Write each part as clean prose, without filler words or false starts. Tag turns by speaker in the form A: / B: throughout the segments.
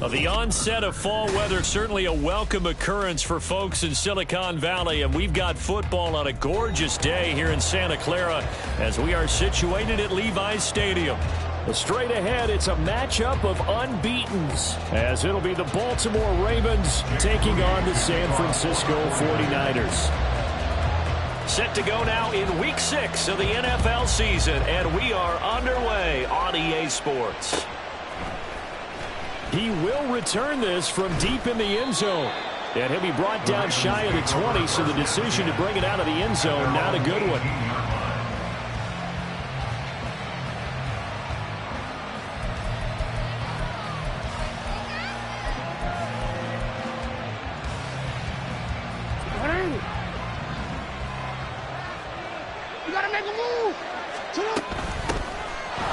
A: The onset of fall weather, certainly a welcome occurrence for folks in Silicon Valley, and we've got football on a gorgeous day here in Santa Clara as we are situated at Levi's Stadium. Straight ahead, it's a matchup of unbeatens, as it'll be the Baltimore Ravens taking on the San Francisco 49ers. Set to go now in Week 6 of the NFL season, and we are underway on EA Sports. He will return this from deep in the end zone. And he'll be brought down shy of the 20, so the decision to bring it out of the end zone, not a good one.
B: You gotta make a move.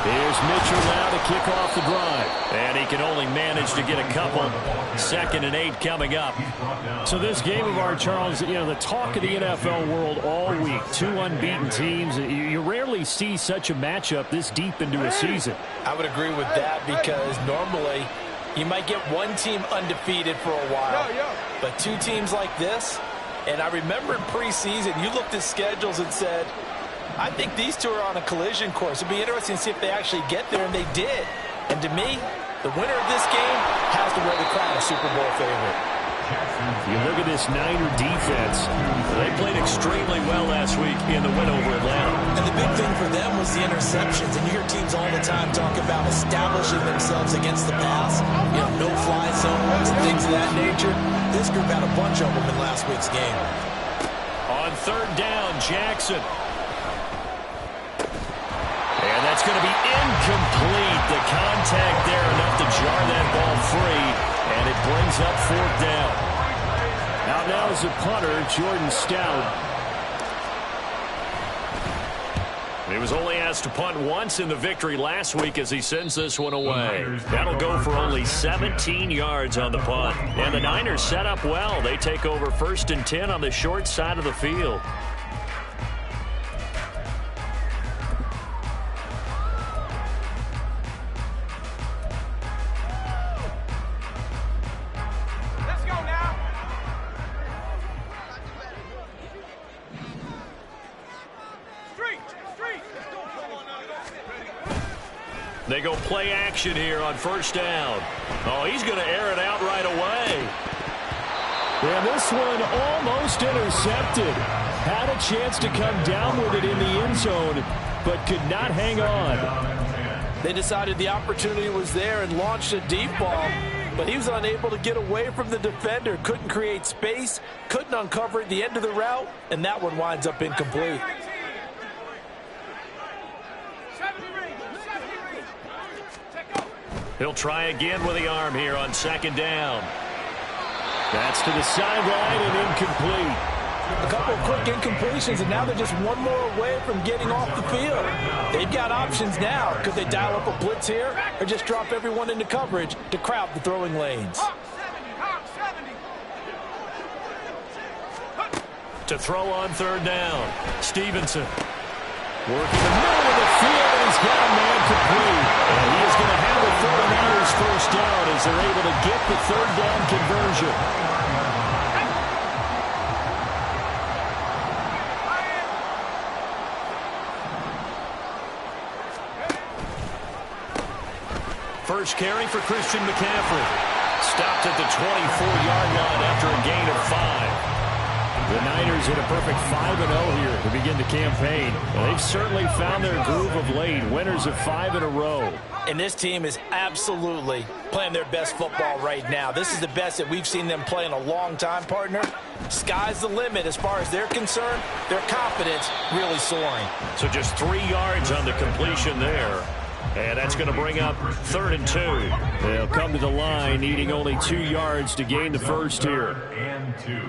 A: Here's Mitchell now to kick off the drive. And he can only manage to get a couple. 2nd and 8 coming up. So this game of ours, Charles, you know, the talk of the NFL world all week. 2 unbeaten teams. You rarely see such a matchup this deep into a season.
C: I would agree with that because normally you might get one team undefeated for a while. But 2 teams like this, and I remember in preseason, you looked at schedules and said, I think these 2 are on a collision course. It'd be interesting to see if they actually get there, and they did. And to me, the winner of this game has to wear the crown of Super Bowl favorite.
A: You look at this Niner defense. They played extremely well last week in the win over Atlanta.
C: And the big thing for them was the interceptions. And you hear teams all the time talk about establishing themselves against the pass. You know, no-fly zones and things of that nature. This group had a bunch of them in last week's game.
A: On 3rd down, Jackson. And that's going to be incomplete. The contact there enough to jar that ball free. And it brings up 4th down. Out now is the punter, Jordan Stout. He was only asked to punt once in the victory last week as he sends this one away. That'll go for only 17 yards on the punt. And the Niners set up well. They take over 1st and 10 on the short side of the field. They go play action here on 1st down. Oh, he's going to air it out right away. And this one almost intercepted. Had a chance to come down with it in the end zone, but could not hang on.
C: They decided the opportunity was there and launched a deep ball, but he was unable to get away from the defender. Couldn't create space, couldn't uncover at the end of the route, and that one winds up incomplete.
A: He'll try again with the arm here on 2nd down. That's to the sideline and incomplete.
C: A couple of quick incompletions, and now they're just one more away from getting off the field. They've got options now. Could they dial up a blitz here or just drop everyone into coverage to crowd the throwing lanes?
A: To throw on 3rd down. Stevenson. Working the middle of the field, and he's got a man complete. And he is going to have the 49ers 1st down as they're able to get the 3rd down conversion. First carry for Christian McCaffrey. Stopped at the 24-yard line after a gain of 5. The Niners hit a perfect 5-0 here to begin the campaign. They've certainly found their groove of late, winners of 5 in a row.
C: And this team is absolutely playing their best football right now. This is the best that we've seen them play in a long time, partner. Sky's the limit as far as they're concerned. Their confidence really soaring.
A: So just 3 yards on the completion there. And that's going to bring up 3rd and 2. They'll come to the line needing only 2 yards to gain the first here.
B: And 2.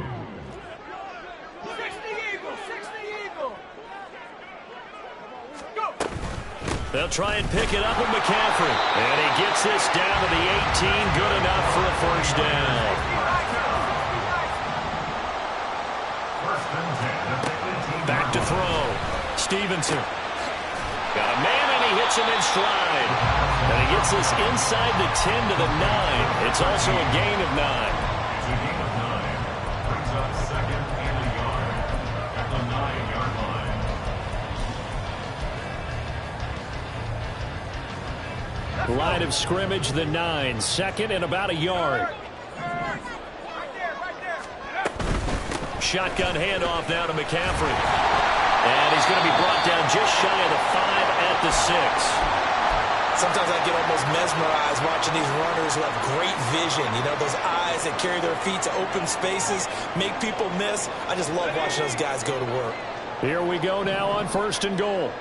A: They'll try and pick it up with McCaffrey. And he gets this down to the 18. Good enough for a 1st down. Back to throw. Stevenson. Got a man in he hits him in stride. And he gets this inside the 10 to the 9. It's also a gain of 9.
B: It's a gain of 9. Brings up second and a yard at the 9-yard line.
A: Line of scrimmage, the 9. Second and about a yard. Shotgun handoff now to McCaffrey. And he's going to be brought down just shy of the 5 at the 6.
C: Sometimes I get almost mesmerized watching these runners who have great vision. You know, those eyes that carry their feet to open spaces, make people miss. I just love watching those guys go to work.
A: Here we go now on 1st and goal.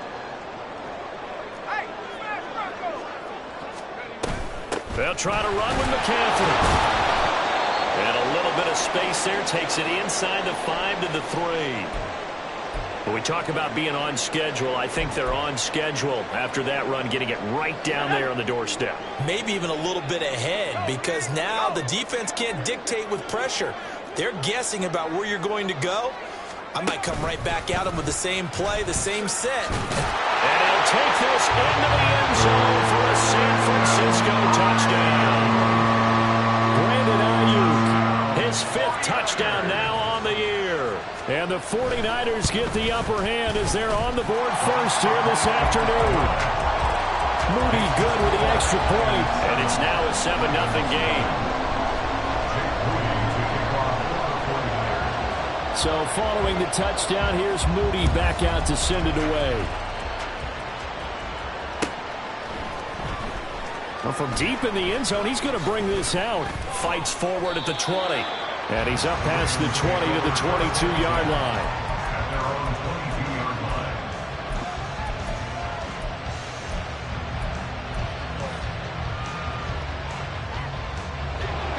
A: They'll try to run with McCaffrey. And a little bit of space there, takes it inside the 5 to the 3. When we talk about being on schedule, I think they're on schedule after that run, getting it right down there on the doorstep.
C: Maybe even a little bit ahead, because now the defense can't dictate with pressure. They're guessing about where you're going to go. I might come right back at them with the same play, the same set.
A: And he'll take this into the end zone for a San Francisco touchdown. His 5th touchdown now on the year. And the 49ers get the upper hand as they're on the board first here this afternoon. Moody good with the extra point. And it's now a 7-0 game. So following the touchdown, here's Moody back out to send it away. Well, from deep in the end zone, he's going to bring this out. Fights forward at the 20. And he's up past the 20 to the 22-yard line.
B: At their own 22-yard line.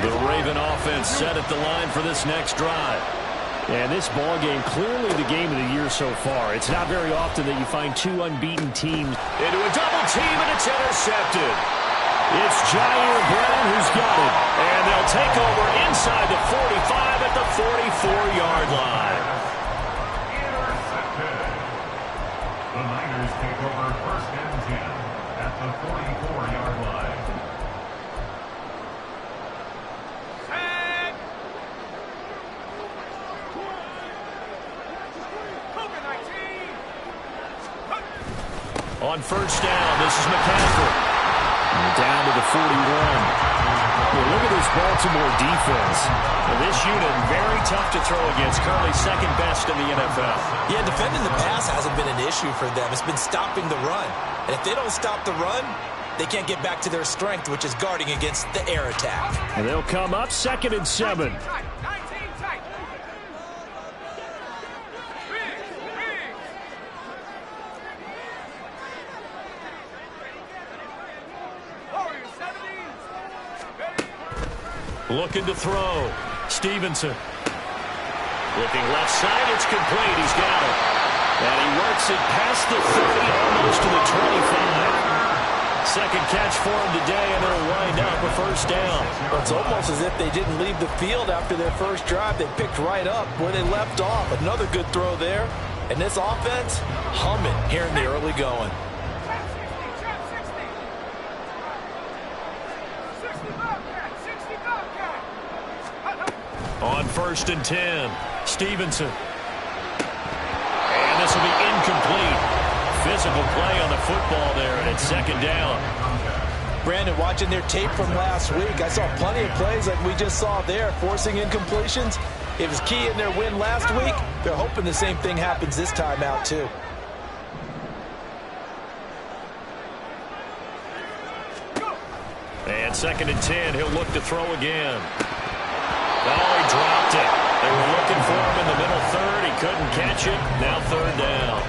A: The Raven offense set at the line for this next drive. And this ball game, clearly the game of the year so far. It's not very often that you find 2 unbeaten teams into a double team, and it's intercepted. It's Jair Brown who's got it. And they'll take over inside the 45 at the 44-yard line.
B: Intercepted. The Niners take over 1st and 10 at the 44-yard line.
A: On 1st down, this is McCaffrey. Down to the 41. Well, look at this Baltimore defense. Well, this unit very tough to throw against. Currently 2nd best in the NFL.
C: Yeah, defending the pass hasn't been an issue for them. It's been stopping the run. And if they don't stop the run, they can't get back to their strength, which is guarding against the air attack.
A: And they'll come up 2nd and 7. Looking to throw. Stevenson. Looking left side. It's complete. He's got it. And he works it past the 30, almost to the 25. Second catch for him today, and it'll wind up a 1st down.
C: Well, it's almost as if they didn't leave the field after their first drive. They picked right up where they left off. Another good throw there. And this offense, humming here in the early going.
A: On 1st and 10, Stevenson. And this will be incomplete. Physical play on the football there, and it's 2nd down.
C: Brandon, watching their tape from last week, I saw plenty of plays like we just saw there, forcing incompletions. It was key in their win last week. They're hoping the same thing happens this time out, too.
A: And 2nd and 10, he'll look to throw again. Oh, he dropped it. They were looking for him in the middle 3rd. He couldn't catch it. Now 3rd down.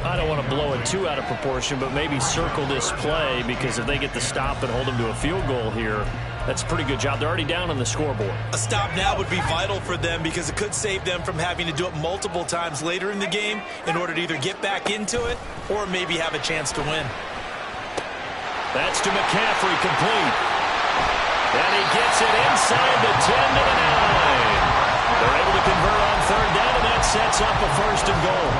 A: I don't want to blow it too out of proportion, but maybe circle this play, because if they get the stop and hold them to a field goal here, that's a pretty good job. They're already down on the scoreboard.
C: A stop now would be vital for them, because it could save them from having to do it multiple times later in the game in order to either get back into it or maybe have a chance to win.
A: That's to McCaffrey, complete. And he gets it inside the 10 to the 9. They're able to convert on 3rd down, and that sets up a 1st and goal.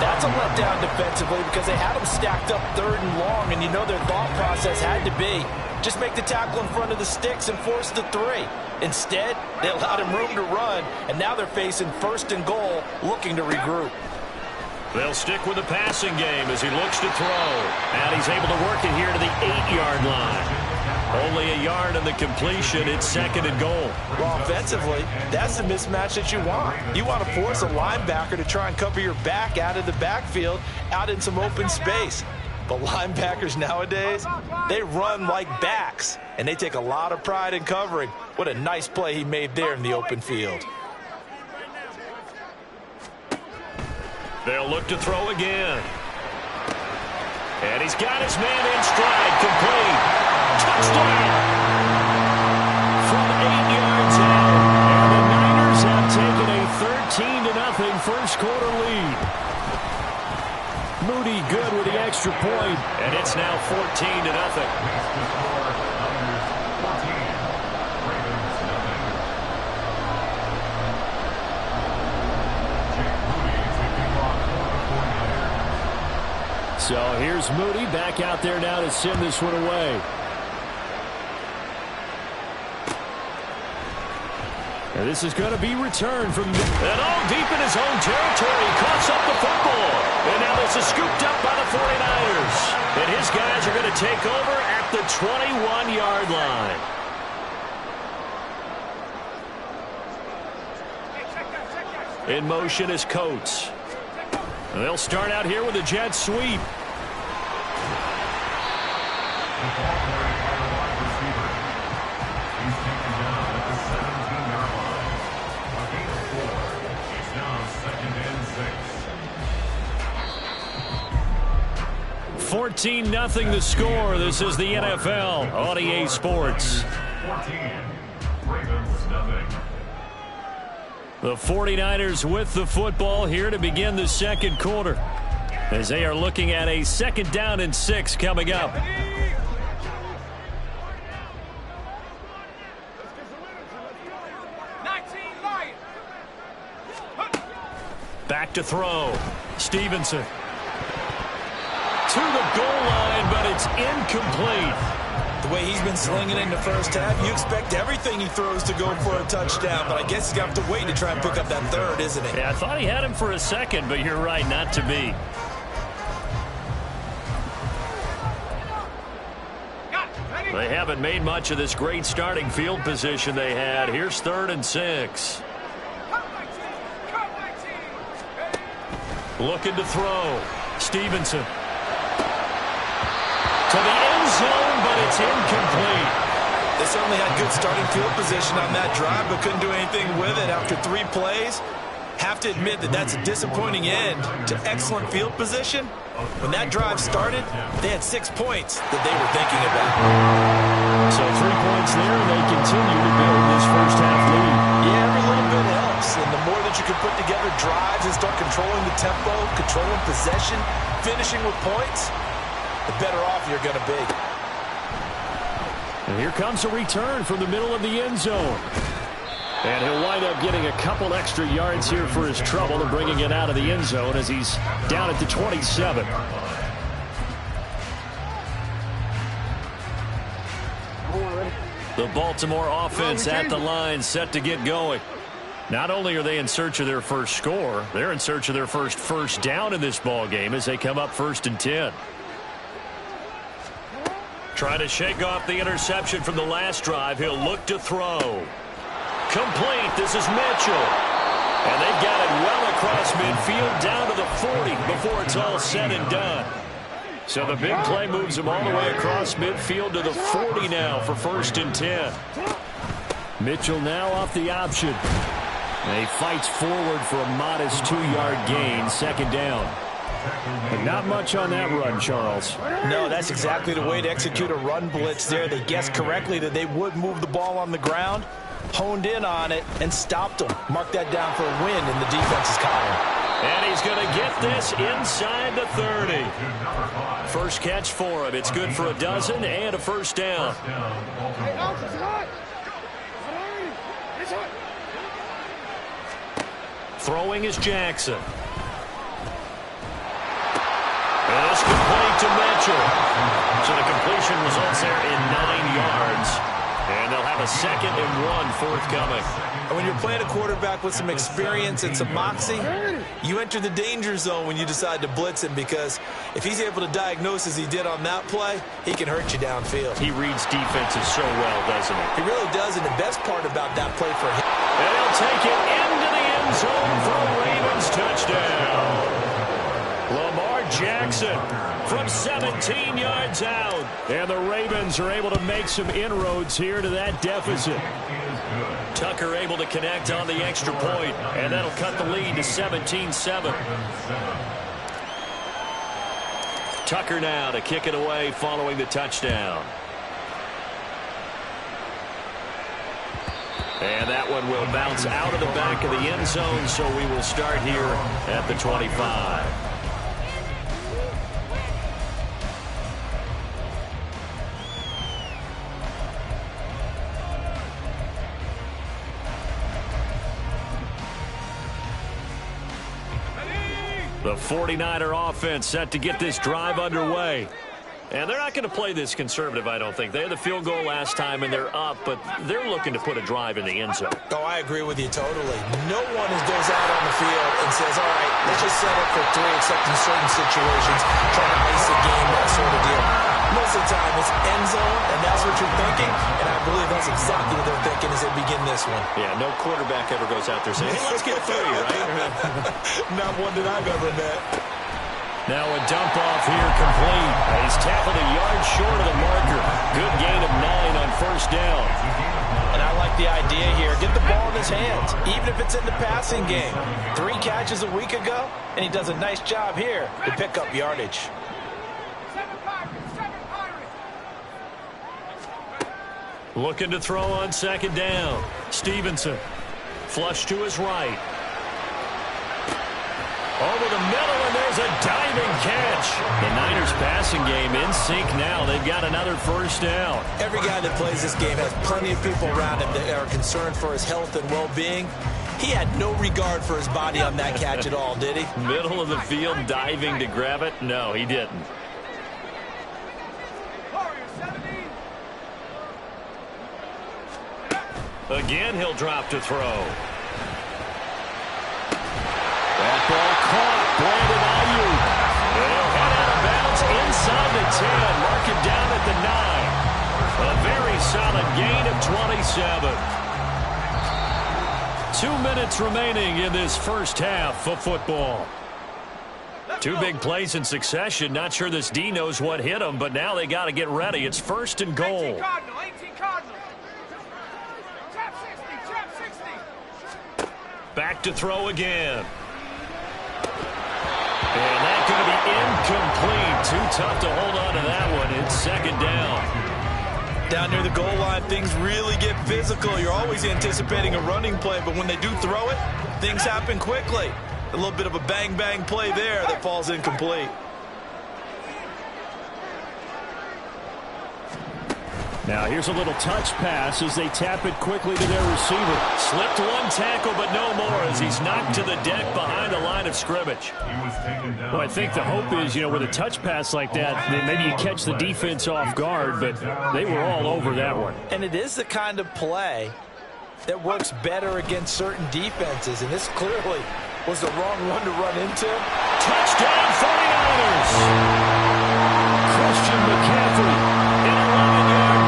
C: That's a letdown defensively because they had them stacked up 3rd and long, and you know their thought process had to be just make the tackle in front of the sticks and force the 3. Instead, they allowed him room to run, and now they're facing 1st and goal, looking to regroup.
A: They'll stick with the passing game as he looks to throw. And he's able to work it here to the 8-yard line. Only a yard in the completion. It's 2nd and goal.
C: Well, offensively, that's the mismatch that you want. You want to force a linebacker to try and cover your back out of the backfield, out in some open space. But linebackers nowadays, they run like backs, and they take a lot of pride in covering. What a nice play he made there in the open field.
A: They'll look to throw again. And he's got his man in stride, complete. Touchdown! From 8 yards out. And the Niners have taken a 13-0 first quarter lead. Moody good with the extra point, and it's now 14-0. So here's Moody back out there now to send this one away. And this is going to be returned from and all deep in his own territory. He coughs up the football. And now this is scooped up by the 49ers. And his guys are going to take over at the 21-yard line. In motion is Coates. And they'll start out here with a jet sweep.
B: He's taken down at the 17-yard line. A gain of 4. It's now 2nd and 6.
A: 14-0 the score. This is the NFL on EA Sports.
B: 14. Ravens nothing.
A: The 49ers with the football here to begin the second quarter, as they are looking at a 2nd down and 6 coming up. Back to throw. Stevenson. To the goal line, but it's incomplete.
C: The way he's been slinging in the first half, you expect everything he throws to go for a touchdown, but I guess he's going to have to wait to try and pick up that 3rd, isn't he?
A: Yeah, I thought he had him for a second, but you're right, not to be. They haven't made much of this great starting field position they had. Here's 3rd and 6. Looking to throw. Stevenson. To the end zone, but it's incomplete.
C: They certainly had good starting field position on that drive, but couldn't do anything with it after 3 plays. Have to admit that that's a disappointing end to excellent field position. When that drive started, they had 6 points that they were thinking about.
A: So 3 points there, and they continue to build this first half lead.
C: Yeah, every little bit helps, and the more that you can put together drives and start controlling the tempo, controlling possession, finishing with points, the better off you're going to be.
A: And here comes a return from the middle of the end zone. And he'll wind up getting a couple extra yards here for his trouble and bringing it out of the end zone as he's down at the 27. The Baltimore offense at the line set to get going. Not only are they in search of their first score, they're in search of their first down in this ball game as they come up 1st and 10. Trying to shake off the interception from the last drive. He'll look to throw. Complete. This is Mitchell. And they've got it well across midfield down to the 40 before it's all said and done. So the big play moves him all the way across midfield to the 40 now for 1st and 10. Mitchell now off the option. And he fights forward for a modest 2-yard gain, 2nd down. But not much on that run, Charles.
C: No, that's exactly the way to execute a run blitz there. They guessed correctly that they would move the ball on the ground, honed in on it, and stopped them. Mark that down for a win in the defense's column.
A: And he's going to get this inside the 30. First catch for him. It's good for a dozen and a 1st down. Throwing is Jackson. to Mitchell. So the completion results there in 9 yards. And they'll have a 2nd and 1 forthcoming.
C: And when you're playing a quarterback with some experience and some moxie, you enter the danger zone when you decide to blitz him, because if he's able to diagnose as he did on that play, he can hurt you downfield.
A: He reads defenses so well, doesn't he?
C: He really does, and the best part about that play for him.
A: And he'll take it into the end zone for a Ravens touchdown. Lamar Jackson from 17 yards out. And the Ravens are able to make some inroads here to that deficit. Tucker able to connect on the extra point, and that'll cut the lead to 17-7. Tucker now to kick it away following the touchdown. And that one will bounce out of the back of the end zone, so we will start here at the 25. The 49er offense set to get this drive underway. And they're not going to play this conservative, I don't think. They had the field goal last time, and they're up, but they're looking to put a drive in the end zone.
C: Oh, I agree with you totally. No one goes out on the field and says, all right, let's just set up for 3, except in certain situations, trying to ice the game, that sort of deal. Most of the time, it's end zone, and that's what you're thinking, and I believe that's exactly what they're thinking as they begin this one.
A: Yeah, no quarterback ever goes out there saying, hey, let's get 3, right?
C: Not one that I've ever met.
A: Now a dump off here complete. He's tackled a yard short of the marker. Good gain of 9 on first down.
C: And I like the idea here. Get the ball in his hands, even if it's in the passing game. 3 catches a week ago, and he does a nice job here to pick up yardage.
A: Looking to throw on 2nd down. Stevenson. Flush to his right. Over the middle, and there's a diving catch. The Niners passing game in sync now. They've got another first down.
C: Every guy that plays this game has plenty of people around him that are concerned for his health and well-being. He had no regard for his body on that catch at all, did he?
A: Middle of the field, diving to grab it? No, he didn't. Again, he'll drop to throw. That ball caught. Brandon Ayuk. And he'll head out of bounds inside the 10. Mark him down at the 9. A very solid gain of 27. 2 minutes remaining in this first half of football. 2 big plays in succession. Not sure this D knows what hit him, but now they got to get ready. It's 1st and goal.
D: 18 Cardinal.
A: Back to throw again. And that's going to be incomplete. Too tough to hold on to that one. It's 2nd down.
C: Down near the goal line, things really get physical. You're always anticipating a running play, but when they do throw it, things happen quickly. A little bit of a bang-bang play there that falls incomplete.
A: Now here's a little touch pass as they tap it quickly to their receiver. Slipped 1 tackle, but no more as he's knocked to the deck behind the line of scrimmage. Well, I think the hope is, with a touch pass like that, maybe you catch the defense off guard, but they were all over that one.
C: And it is the kind of play that works better against certain defenses, and this clearly was the wrong run to run into.
A: Touchdown 49ers! Christian McCaffrey.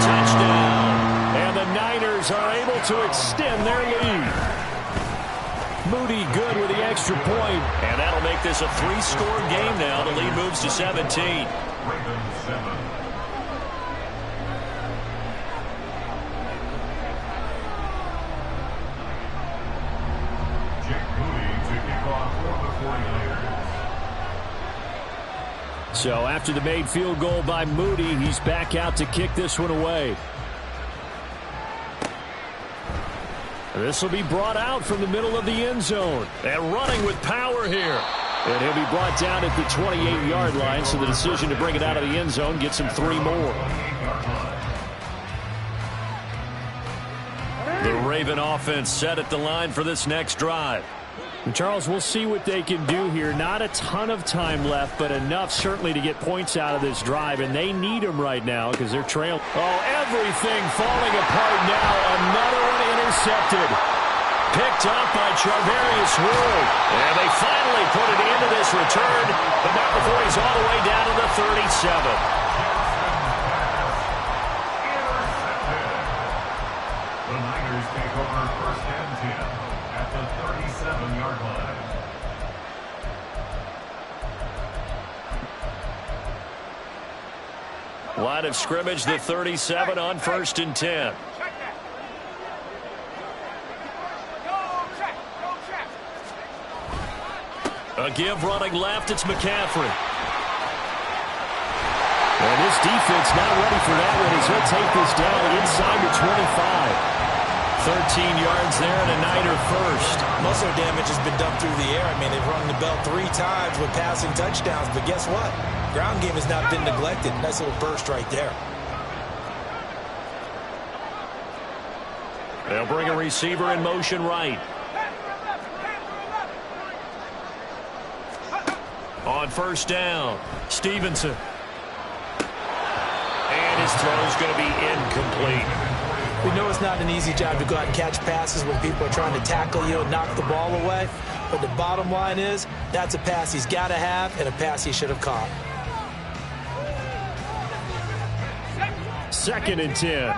A: Touchdown. And the Niners are able to extend their lead. Moody good with the extra point. And that'll make this a 3-score game now. The lead moves to 17. So after the made field goal by Moody, he's back out to kick this one away. This will be brought out from the middle of the end zone. And running with power here. And he'll be brought down at the 28-yard line, so the decision to bring it out of the end zone gets him 3 more. The Raven offense set at the line for this next drive. And Charles, we'll see what they can do here. Not a ton of time left, but enough certainly to get points out of this drive, and they need them right now because they're trailing. Oh, everything falling apart now. Another one intercepted. Picked up by Charvarius Ward. And they finally put it into this return, but not before he's all the way down to the 37.
B: The Niners take over first and 10 at the 37-yard line.
A: Line of scrimmage, the 37 on first and 10. A give running left, it's McCaffrey. And this defense not ready for that one as he'll take this down inside the 25. 13 yards there and a Niner first.
C: Most of their damage has been done through the air. I mean, they've rung the bell 3 times with passing touchdowns, but guess what? Ground game has not been neglected. Nice little burst right there.
A: They'll bring a receiver in motion right. On first down, Stevenson. And his throw's going to be incomplete.
C: We know it's not an easy job to go out and catch passes when people are trying to tackle you and knock the ball away. But the bottom line is, that's a pass he's got to have and a pass he should have caught.
A: Second and 10.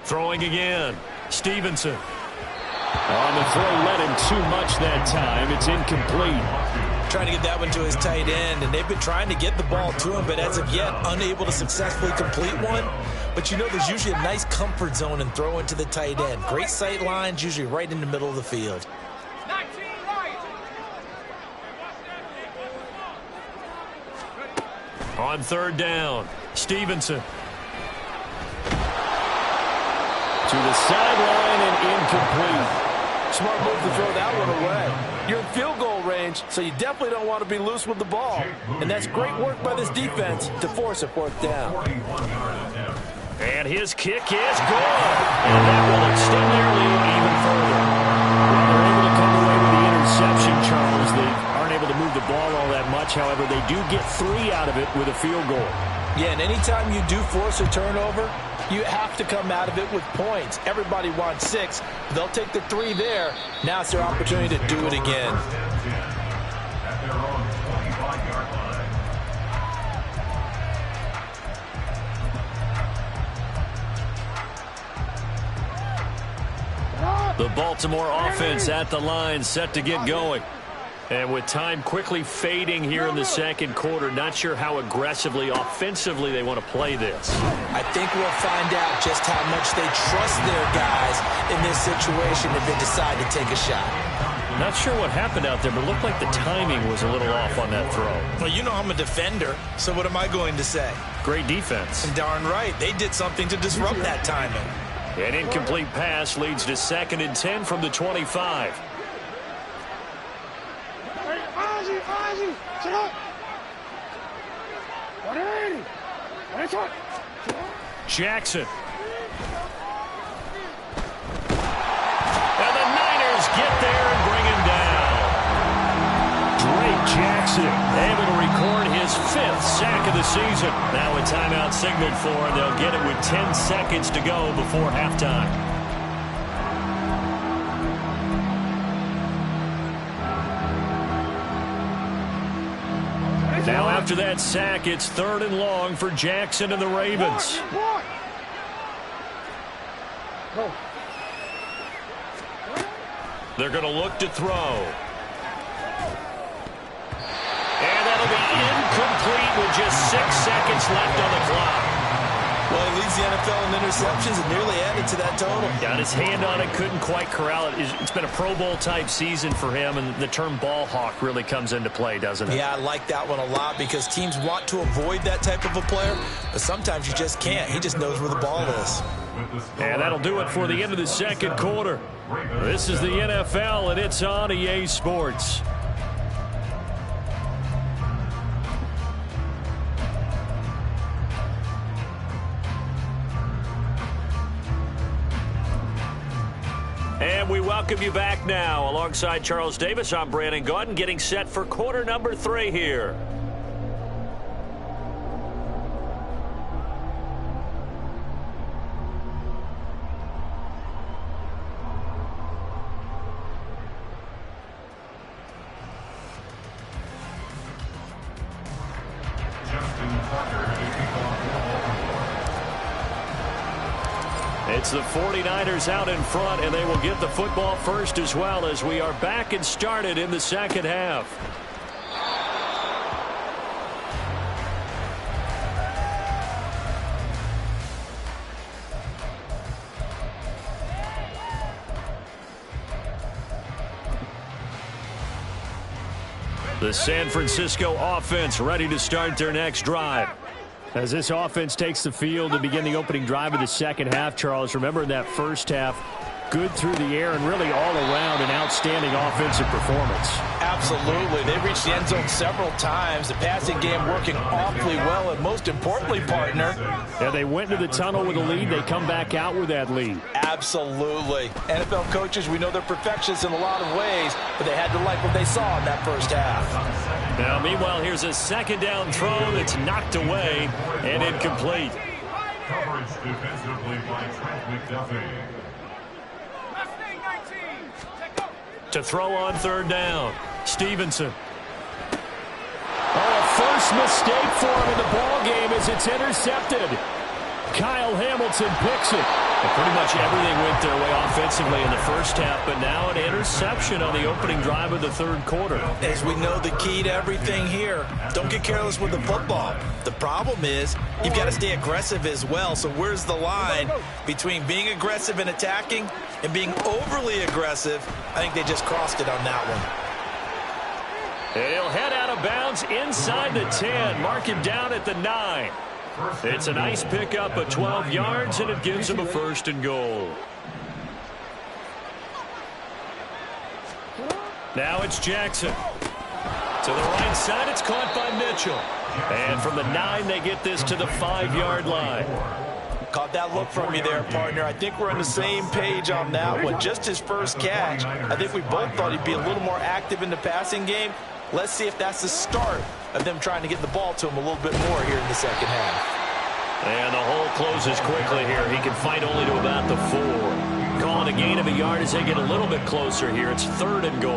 A: Throwing again. Stevenson. On the throw, led him too much that time. It's incomplete.
C: Trying to get that one to his tight end, and they've been trying to get the ball to him, but as of yet, unable to successfully complete one. But you know there's usually a nice comfort zone in throwing to the tight end. Great sight lines, usually right in the middle of the field.
A: On third down, Stevenson. To the sideline and incomplete.
C: Smart move to throw that one away. You're in field goal range, so you definitely don't want to be loose with the ball. And that's great work by this defense to force a fourth down.
A: And his kick is good. And that will extend their lead even further. Well, they're able to come away with the interception, Charles. They aren't able to move the ball all that much. However, they do get 3 out of it with a field goal.
C: Yeah, and anytime you do force a turnover, you have to come out of it with points. Everybody wants 6. They'll take the 3 there. Now it's their opportunity to do it again.
B: At their own 25-yard line.
A: The Baltimore offense at the line, set to get going. And with time quickly fading here in the second quarter, not sure how aggressively, offensively they want to play this.
C: I think we'll find out just how much they trust their guys in this situation if they decide to take a shot.
A: Not sure what happened out there, but it looked like the timing was a little off on that throw.
C: Well, you know I'm a defender, so what am I going to say?
A: Great defense.
C: And darn right, they did something to disrupt that timing.
A: An incomplete pass leads to second and 10 from the 25. Jackson. And the Niners get there and bring him down. Drake Jackson able to record his 5th sack of the season. Now a timeout signaled for, and they'll get it with 10 seconds to go before halftime. Now after that sack, it's 3rd and long for Jackson and the Ravens. They're going to look to throw. And that'll be incomplete with just 6 seconds left on the clock.
C: Well, he leads the NFL in interceptions and nearly added to that total.
A: Got his hand on it, couldn't quite corral it. It's been a Pro Bowl-type season for him, and the term ball hawk really comes into play, doesn't it?
C: Yeah, I like that one a lot because teams want to avoid that type of a player, but sometimes you just can't. He just knows where the ball is.
A: And that'll do it for the end of the second quarter. This is the NFL, and it's on EA Sports. And we welcome you back now. Alongside Charles Davis, I'm Brandon Gaudin, getting set for quarter number 3 here. It's the 49ers out in front, and they will get the football first as well as we are back and started in the second half. The San Francisco offense ready to start their next drive. As this offense takes the field to begin the opening drive of the second half, Charles, remember in that first half, good through the air and really all around an outstanding offensive performance.
C: Absolutely. They reached the end zone several times. The passing game working awfully well, and most importantly, partner.
A: Yeah, they went into the tunnel with a lead. They come back out with that lead.
C: Absolutely. NFL coaches, we know they're perfectionists in a lot of ways, but they had to like what they saw in that first half.
A: Now, meanwhile, here's a second down throw that's knocked away and incomplete.
B: Coverage defensively by Trent McDuffie.
A: To throw on third down, Stevenson. Oh, a first mistake for him in the ball game as it's intercepted. Kyle Hamilton picks it. And pretty much everything went their way offensively in the first half, but now an interception on the opening drive of the third quarter.
C: As we know, the key to everything here, don't get careless with the football. The problem is you've got to stay aggressive as well. So where's the line between being aggressive and attacking and being overly aggressive? I think they just crossed it on that one.
A: And he'll head out of bounds inside the 10. Mark him down at the 9. It's a nice pickup of 12 yards, and it gives him a first and goal. Now it's Jackson. To the right side, it's caught by Mitchell. And from the 9, they get this to the 5-yard line.
C: Caught that look from you there, partner. I think we're on the same page on that one. Just his first catch. I think we both thought he'd be a little more active in the passing game. Let's see if that's the start of them trying to get the ball to him a little bit more here in the second half.
A: And the hole closes quickly here. He can fight only to about the 4. Calling a gain of a yard as they get a little bit closer here. It's third and goal.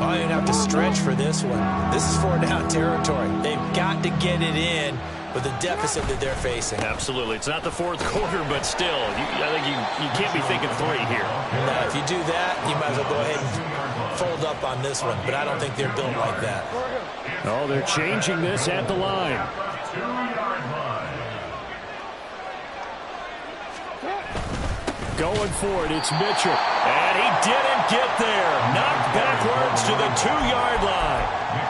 C: Oh, you're going to have to stretch for this one. This is 4-down territory. They've got to get it in with the deficit that they're facing.
A: Absolutely. It's not the fourth quarter, but still, I think you can't be thinking 3 here.
C: Now, if you do that, you might as well go ahead and fold up on this one, but I don't think they're built like that.
A: Oh, they're changing this at the line.
B: 2-yard line.
A: Going for it, it's Mitchell. And he didn't get there. Knocked backwards to the 2-yard line.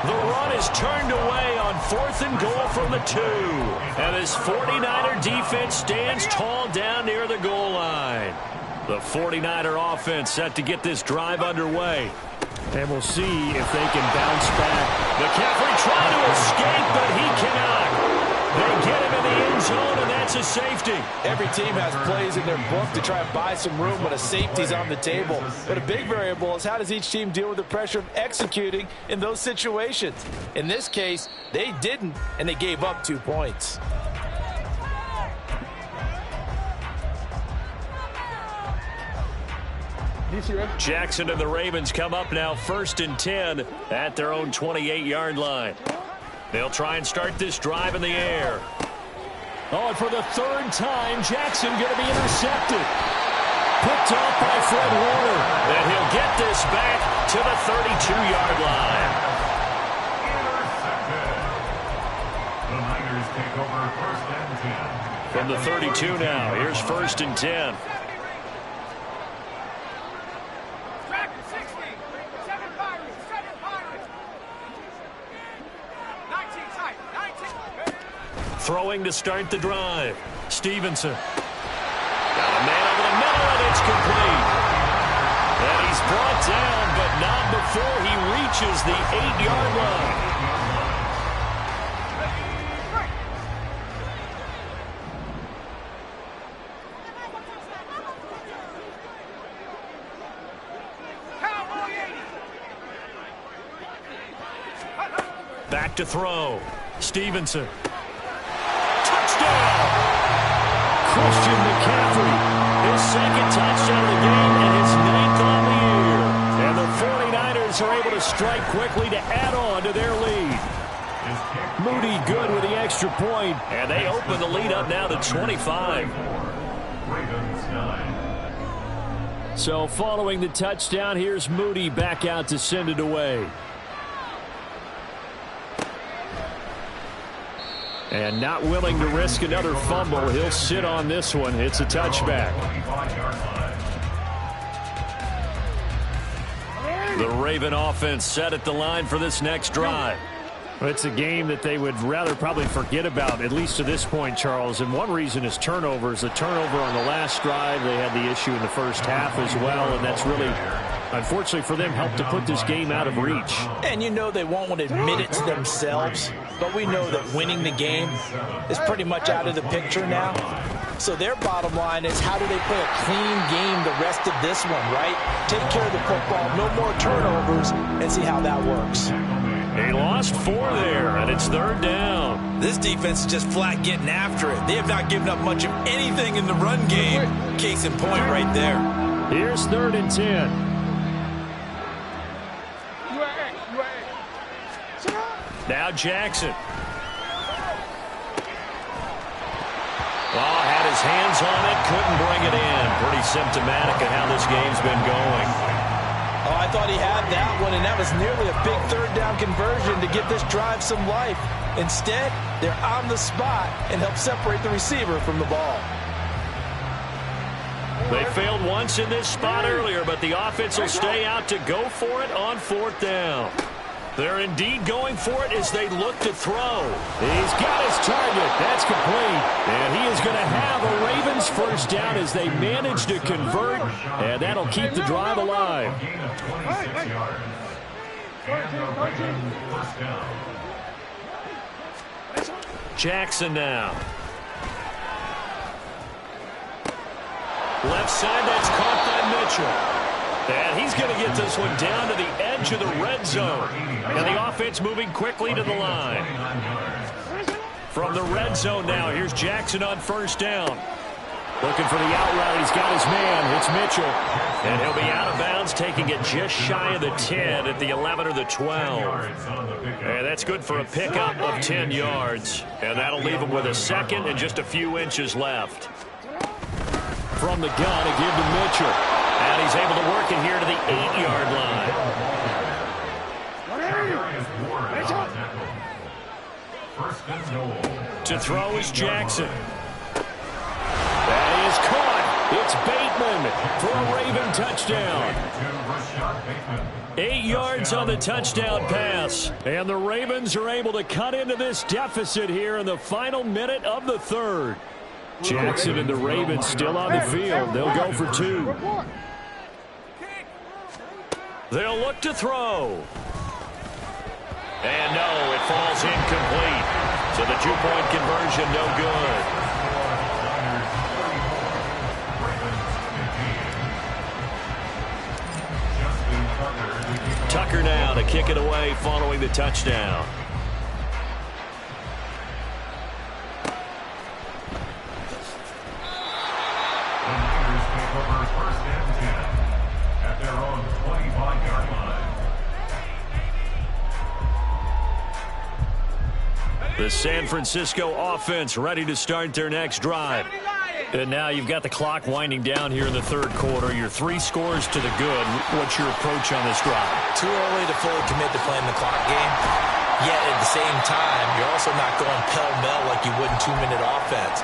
A: The run is turned away on 4th and goal from the 2. And this 49er defense stands tall down near the goal line. The 49er offense set to get this drive underway. And we'll see if they can bounce back. McCaffrey trying to escape, but he cannot. They get him in the end zone, and that's a safety.
C: Every team has plays in their book to try and buy some room when a safety's on the table. But a big variable is how does each team deal with the pressure of executing in those situations. In this case, they didn't, and they gave up 2 points.
A: Jackson and the Ravens come up now 1st and 10 at their own 28-yard line. They'll try and start this drive in the air. Oh, and for the 3rd time, Jackson going to be intercepted. Picked off by Fred Warner. And he'll get this back to the 32-yard line.
B: The Niners take over 1st and 10.
A: From the 32 now, here's 1st and 10. Throwing to start the drive. Stevenson. Got a man over the middle, and it's complete. And he's brought down, but not before he reaches the 8-yard line. to throw. Stevenson. Touchdown! Christian McCaffrey. His second touchdown of the game and his 9th on the year. And the 49ers are able to strike quickly to add on to their lead. Moody good with the extra point, and they open the lead up now to 25. So following the touchdown, here's Moody back out to send it away. And not willing to risk another fumble, he'll sit on this one. It's a touchback. The Raven offense set at the line for this next drive. It's a game that they would rather probably forget about, at least to this point, Charles. And one reason is turnovers. The turnover on the last drive, they had the issue in the first half as well, and that's really, unfortunately for them, helped to put this game out of reach.
C: And you know they won't want to admit it to themselves, but we know that winning the game is pretty much out of the picture now. So their bottom line is, how do they play a clean game the rest of this one, right? Take care of the football, no more turnovers, and see how that works.
A: He lost 4 there, and it's 3rd down.
D: This defense is just flat getting after it. They have not given up much of anything in the run game. Case in point right there.
A: Here's 3rd and 10. Now Jackson. Oh, had his hands on it, couldn't bring it in. Pretty symptomatic of how this game's been going.
C: Oh, I thought he had that one, and that was nearly a big 3rd down conversion to give this drive some life. Instead, they're on the spot and help separate the receiver from the ball.
A: They failed once in this spot earlier, but the offense will stay out to go for it on 4th down. They're indeed going for it as they look to throw. He's got his target. That's complete. And he is going to have a Ravens first down as they manage to convert. And that'll keep the drive alive. Jackson now. Left side, that's caught by Mitchell. And he's going to get this one down to the edge of the red zone. And the offense moving quickly to the line. From the red zone now, here's Jackson on 1st down. Looking for the out route. He's got his man. It's Mitchell. And he'll be out of bounds, taking it just shy of the 10 at the 11 or the 12. And that's good for a pickup of 10 yards. And that'll leave him with a 2nd and just a few inches left. From the gun, a give to Mitchell. And he's able to work it here to the 8-yard line. To throw is Jackson. That is caught. It's Bateman for a Raven touchdown. 8 yards on the touchdown pass. And the Ravens are able to cut into this deficit here in the final minute of the 3rd. Jackson and the Ravens still on the field. They'll go for 2. They'll look to throw. And no, it falls incomplete. So the 2-point conversion, no good. Tucker now to kick it away following the touchdown. The San Francisco offense ready to start their next drive. And now you've got the clock winding down here in the 3rd quarter. Your 3 scores to the good. What's your approach on this drive?
C: Too early to fully commit to playing the clock game. Yet at the same time, you're also not going pell-mell like you would in 2-minute offense.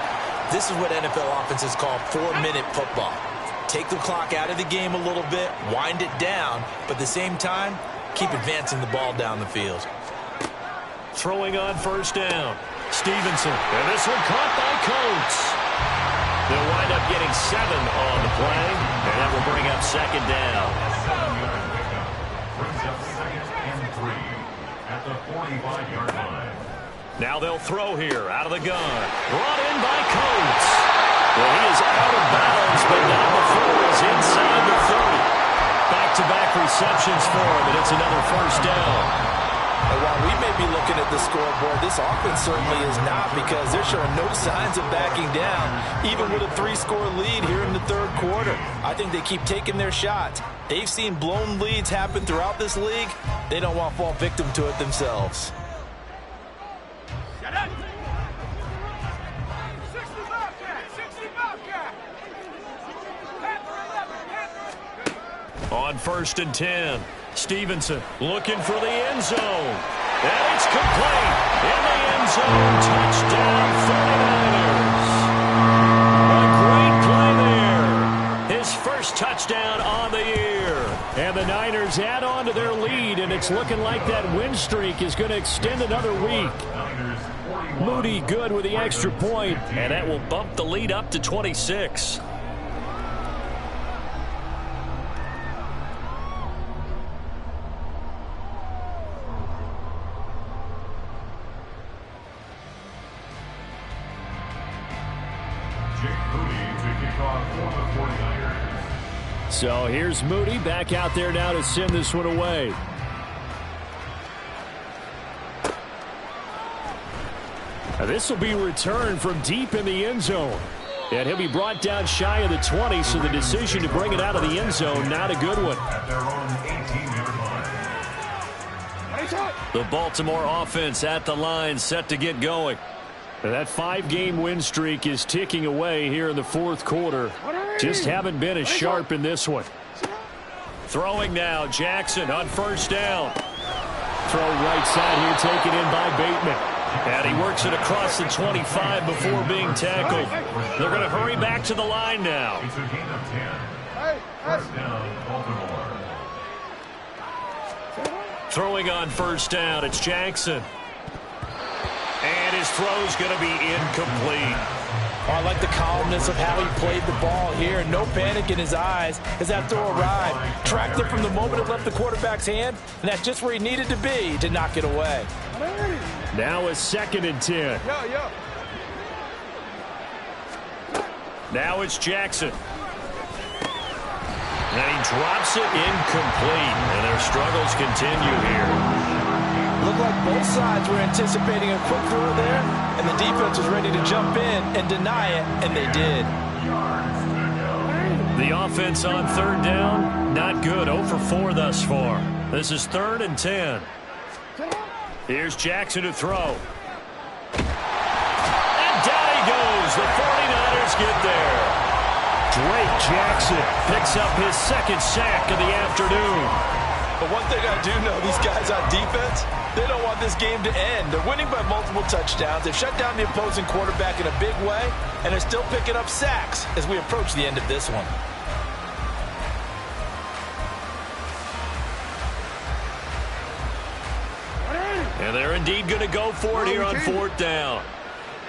C: This is what NFL offenses call 4-minute football. Take the clock out of the game a little bit, wind it down, but at the same time, keep advancing the ball down the field.
A: Throwing on 1st down. Stevenson. And this one caught by Coates. They'll wind up getting 7 on the play, and that will bring up 2nd down. Now they'll throw here out of the gun. Brought in by Coates. Well, he is out of bounds, but now before is inside the 30. Back-to-back receptions for him, and it's another 1st down.
C: And while we may be looking at the scoreboard, this offense certainly is not, because they're showing no signs of backing down, even with a 3-score lead here in the third quarter. I think they keep taking their shots. They've seen blown leads happen throughout this league. They don't want to fall victim to it themselves.
A: On 1st and 10, Stevenson looking for the end zone. And it's complete. In the end zone, touchdown 49ers. A great play there. His first touchdown on the year. And the Niners add on to their lead, and it's looking like that win streak is going to extend another week. Moody good with the extra point, and that will bump the lead up to 26. So here's Moody back out there now to send this one away. Now this will be returned from deep in the end zone. And he'll be brought down shy of the 20, so the decision to bring it out of the end zone, not a good one. The Baltimore offense at the line, set to get going. That 5-game win streak is ticking away here in the fourth quarter. Just haven't been as sharp in this one. Throwing now, Jackson on 1st down. Throw right side here, taken in by Bateman. And he works it across the 25 before being tackled. They're going to hurry back to the line now.
B: It's a gain of 10. First down, Baltimore.
A: Throwing on 1st down, it's Jackson. And his throw's going to be incomplete.
C: I like the calmness of how he played the ball here. No panic in his eyes as that throw arrived. Tracked it from the moment it left the quarterback's hand, and that's just where he needed to be to knock it away.
A: Now a 2nd and 10. Now it's Jackson. And he drops it incomplete, and their struggles continue here.
C: Looked like both sides were anticipating a quick throw there, and the defense was ready to jump in and deny it, and they did.
A: The offense on 3rd down, not good. 0 for 4 thus far. This is 3rd and 10. Here's Jackson to throw. And down he goes. The 49ers get there. Drake Jackson picks up his 2nd sack of the afternoon.
C: But one thing I do know, these guys on defense, they don't want this game to end. They're winning by multiple touchdowns. They've shut down the opposing quarterback in a big way, and they're still picking up sacks as we approach the end of this one.
A: And they're indeed going to go for it here on 4th down.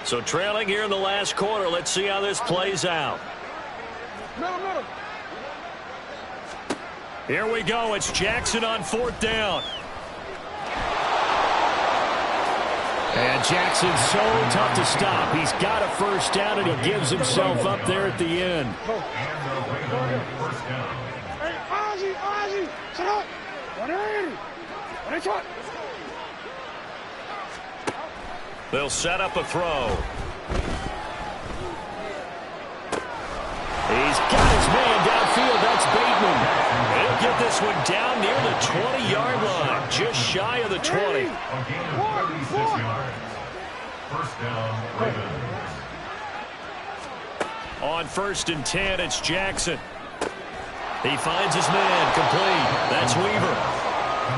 A: So trailing here in the last quarter, let's see how this plays out. Here we go. It's Jackson on 4th down. And Jackson's so tough to stop. He's got a 1st down, and he gives himself up there at the end. They'll set up a throw. He's got his man downfield. That's Bateman. He'll get this one down near the 20-yard line, just shy of the 20.
B: First down, Ravens.
A: On 1st and 10, it's Jackson. He finds his man, complete. That's Weaver.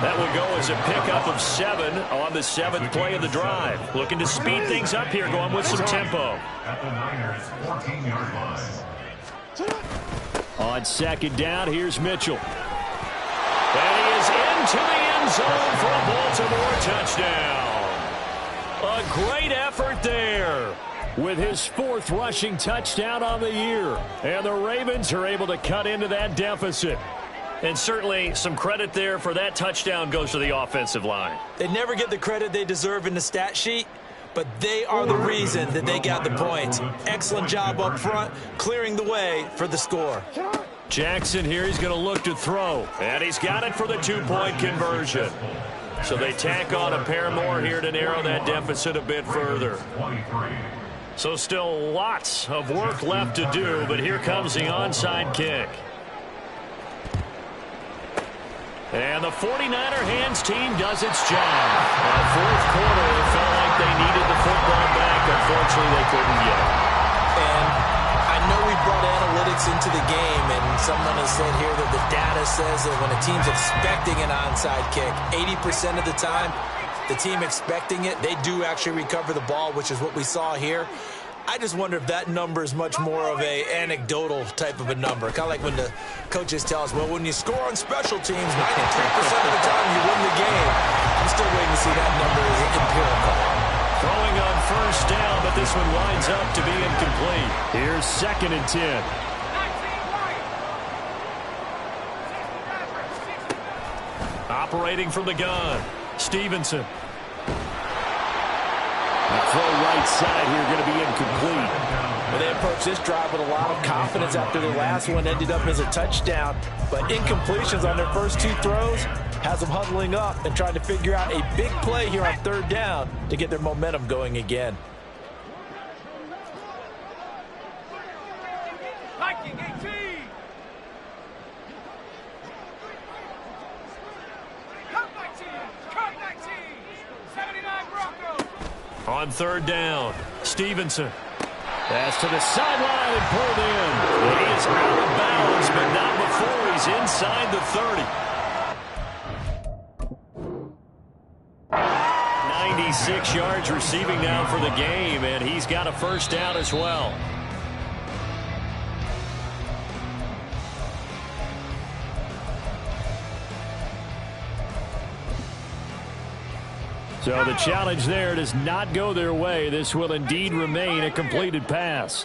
A: That will go as a pickup of 7 on the 7th play of the drive. Looking to speed things up here, going with some tempo.
B: At the Niners' 14-yard line.
A: On 2nd down, here's Mitchell. And he is into the end zone for a Baltimore touchdown. A great effort there with his 4th rushing touchdown on the year. And the Ravens are able to cut into that deficit. And certainly some credit there for that touchdown goes to the offensive line.
C: They never get the credit they deserve in the stat sheet, but they are the reason that they got the points. Excellent job up front, clearing the way for the score.
A: Jackson here, he's going to look to throw. And he's got it for the 2-point conversion. So they tack on a pair more here to narrow that deficit a bit further. So still lots of work left to do, but here comes the onside kick. And the 49er hands team does its job. Fourth quarter, it felt like they needed the football back. Unfortunately, they couldn't get it.
C: And I know we brought analytics into the game, and someone has said here that the data says that when a team's expecting an onside kick, 80% of the time, the team expecting it, they do actually recover the ball, which is what we saw here. I just wonder if that number is much more of a anecdotal type of a number. Kind of like when the coaches tell us, well, when you score on special teams, 93% of the time you win the game. I'm still waiting to see that number is empirical.
A: Throwing on first down, but this one winds up to be incomplete. Here's 2nd and 10. Operating from the gun, Stevenson. The throw right side here going to be incomplete.
C: Well, they approached this drive with a lot of confidence after the last one ended up as a touchdown. But incompletions on their first 2 throws has them huddling up and trying to figure out a big play here on 3rd down to get their momentum going again.
A: On 3rd down, Stevenson. Pass to the sideline and pulled in. He is out of bounds, but not before he's inside the 30. 96 yards receiving now for the game, and he's got a first down as well. So the challenge there does not go their way. This will indeed remain a completed pass.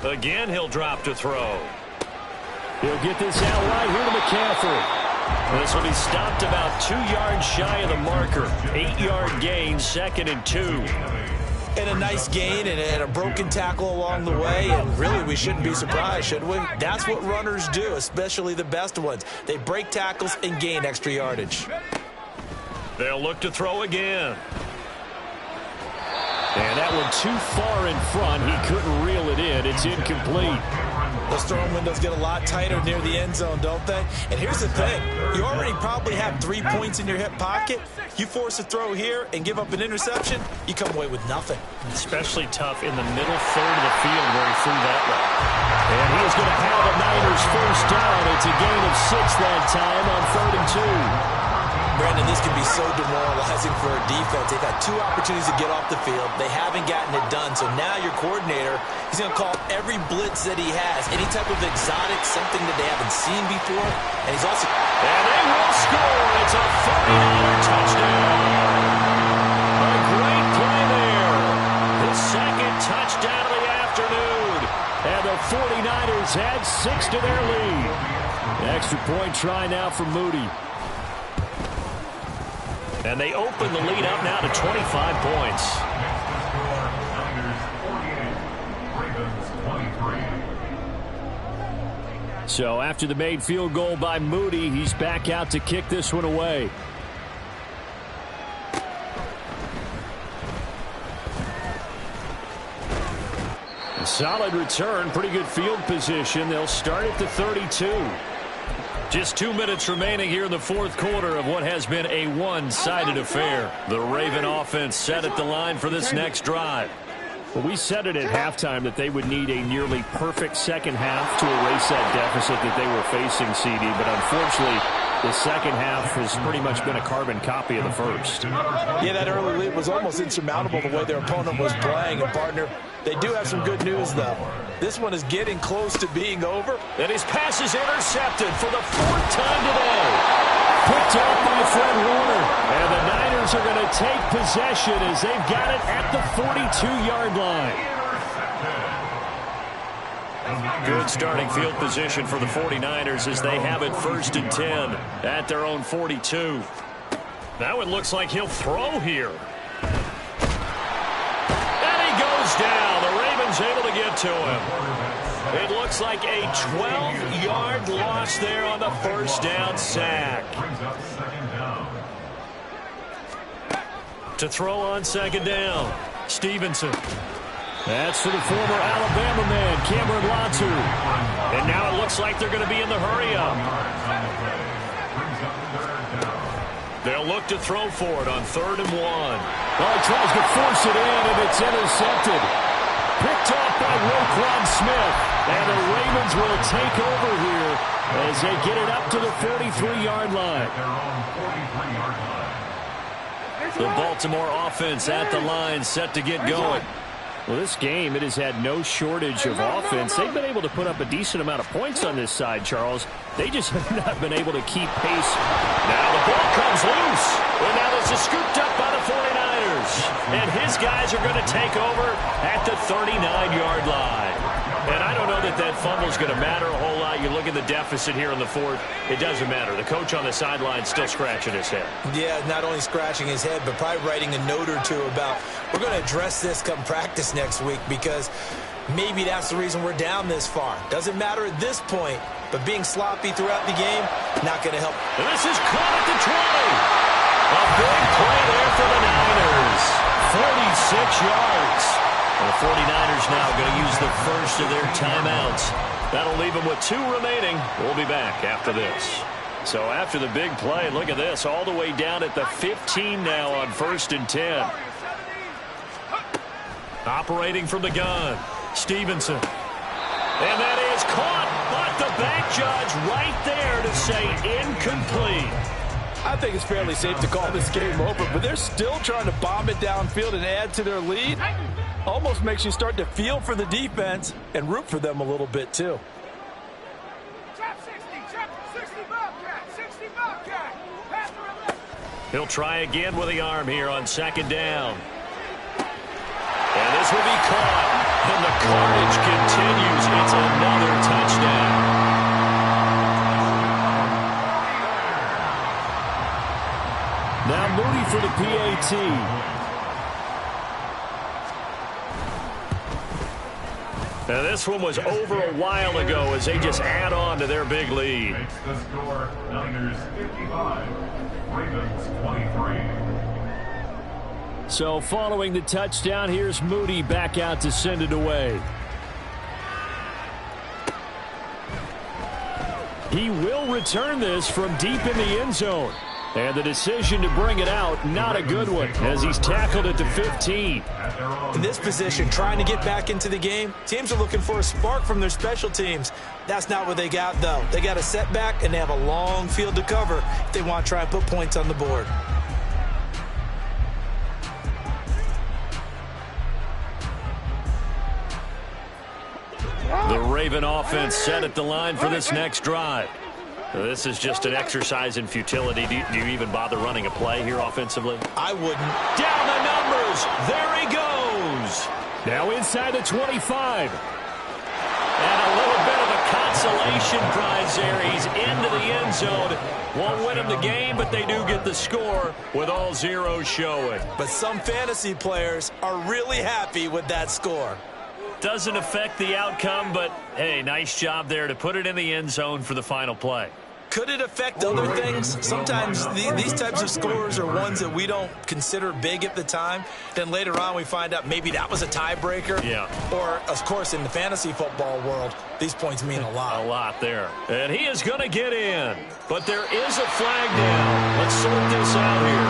A: Again, he'll drop to throw. He'll get this out right here to McCaffrey. This will be stopped about 2 yards shy of the marker. 8-yard gain, 2nd and 2.
C: And a nice gain and a broken tackle along the way. And really, we shouldn't be surprised, should we? That's what runners do, especially the best ones. They break tackles and gain extra yardage.
A: They'll look to throw again. And that one too far in front. He couldn't reel it in. It's incomplete.
C: Those throwing windows get a lot tighter near the end zone, don't they? And here's the thing. You already probably have 3 points in your hip pocket. You force a throw here and give up an interception, you come away with nothing.
A: Especially tough in the middle third of the field where he threw that one. And he is going to have the Niners first down. It's a gain of 6 that time on 3rd and 2.
C: Brandon, this can be so demoralizing for a defense. They've had 2 opportunities to get off the field. They haven't gotten it done. So now your coordinator, he's going to call every blitz that he has, any type of exotic, something that they haven't seen before. And he's also...
A: And they will score. It's a 49er touchdown. A great play there. The 2nd touchdown of the afternoon. And the 49ers add 6 to their lead. Extra point try now for Moody. And they open the lead up now to 25 points. So after the made field goal by Moody, he's back out to kick this one away. A solid return, pretty good field position. They'll start at the 32. Just 2 minutes remaining here in the 4th quarter of what has been a one-sided affair. The Raven offense set at the line for this next drive. Well, we said it at halftime that they would need a nearly perfect second half to erase that deficit that they were facing, CD. But unfortunately, the second half has pretty much been a carbon copy of the first.
C: Yeah, that early lead was almost insurmountable the way their opponent was playing. And, partner, they do have some good news, though. This one is getting close to being over.
A: And his pass is intercepted for the 4th time today. Picked up by Fred Warner. And the Niners are going to take possession as they've got it at the 42-yard line. Good starting field position for the 49ers as they have it 1st and 10 at their own 42. Now it looks like he'll throw here. And he goes down. The Ravens able to get to him. It looks like a 12-yard loss there on the first down sack.
B: Brings up second down.
A: To throw on second down, Stevenson. That's to the former Alabama man, Cameron Latu. And now it looks like they're going to be in the hurry-up. They'll look to throw for it on 3rd and 1.
E: Well, he tries to force it in, and it's intercepted. Picked off by Roquan Smith. And the Ravens will take over here as they get it up to the 43-yard line.
A: The Baltimore offense at the line, set to get going.
E: Well, this game, it has had no shortage of offense. They've been able to put up a decent amount of points on this side, Charles. They just have not been able to keep pace.
A: Now the ball comes loose. And now this is scooped up by the 49ers. And his guys are going to take over at the 39-yard line. And I don't know that that fumble is going to matter a whole lot. You look at the deficit here in the 4th. It doesn't matter. The coach on the sideline still scratching his head.
C: Yeah, not only scratching his head, but probably writing a note or two about we're going to address this come practice next week because maybe that's the reason we're down this far. Doesn't matter at this point, but being sloppy throughout the game, not going to help.
A: And this is caught at the 20. A big play there for the Niners. 46 yards. The 49ers now going to use the first of their timeouts. That'll leave them with 2 remaining. We'll be back after this. So after the big play, look at this, all the way down at the 15 now on 1st and 10. Operating from the gun, Stevenson. And that is caught, but the back judge right there to say incomplete.
C: I think it's fairly safe to call this game over, but they're still trying to bomb it downfield and add to their lead. Almost makes you start to feel for the defense and root for them a little bit, too.
A: He'll try again with the arm here on 2nd down. And this will be caught. And the carnage continues. It's another touchdown.
E: Now Moody for the PAT.
A: Now this one was over a while ago as they just add on to their big lead.
B: Makes the score Niners 55, Ravens 23.
E: So following the touchdown, here's Moody back out to send it away. He will return this from deep in the end zone. And the decision to bring it out, not a good one, as he's tackled at the 15.
C: In this position, trying to get back into the game, teams are looking for a spark from their special teams. That's not what they got, though. They got a setback, and they have a long field to cover if they want to try and put points on the board.
A: The Raven offense set at the line for this next drive. This is just an exercise in futility. Do you even bother running a play here offensively?
C: I wouldn't.
A: Down the numbers. There he goes.
E: Now inside the 25.
A: And a little bit of a consolation prize there. He's into the end zone. Won't win him the game, but they do get the score with all zeros showing.
C: But some fantasy players are really happy with that score.
A: Doesn't affect the outcome, but, hey, nice job there to put it in the end zone for the final play.
C: Could it affect other things? Sometimes these types of scores are ones that we don't consider big at the time. Then later on we find out maybe that was a tiebreaker.
A: Yeah.
C: Or, of course, in the fantasy football world, these points mean a lot.
A: A lot there. And he is going to get in. But there is a flag down. Let's sort this out here.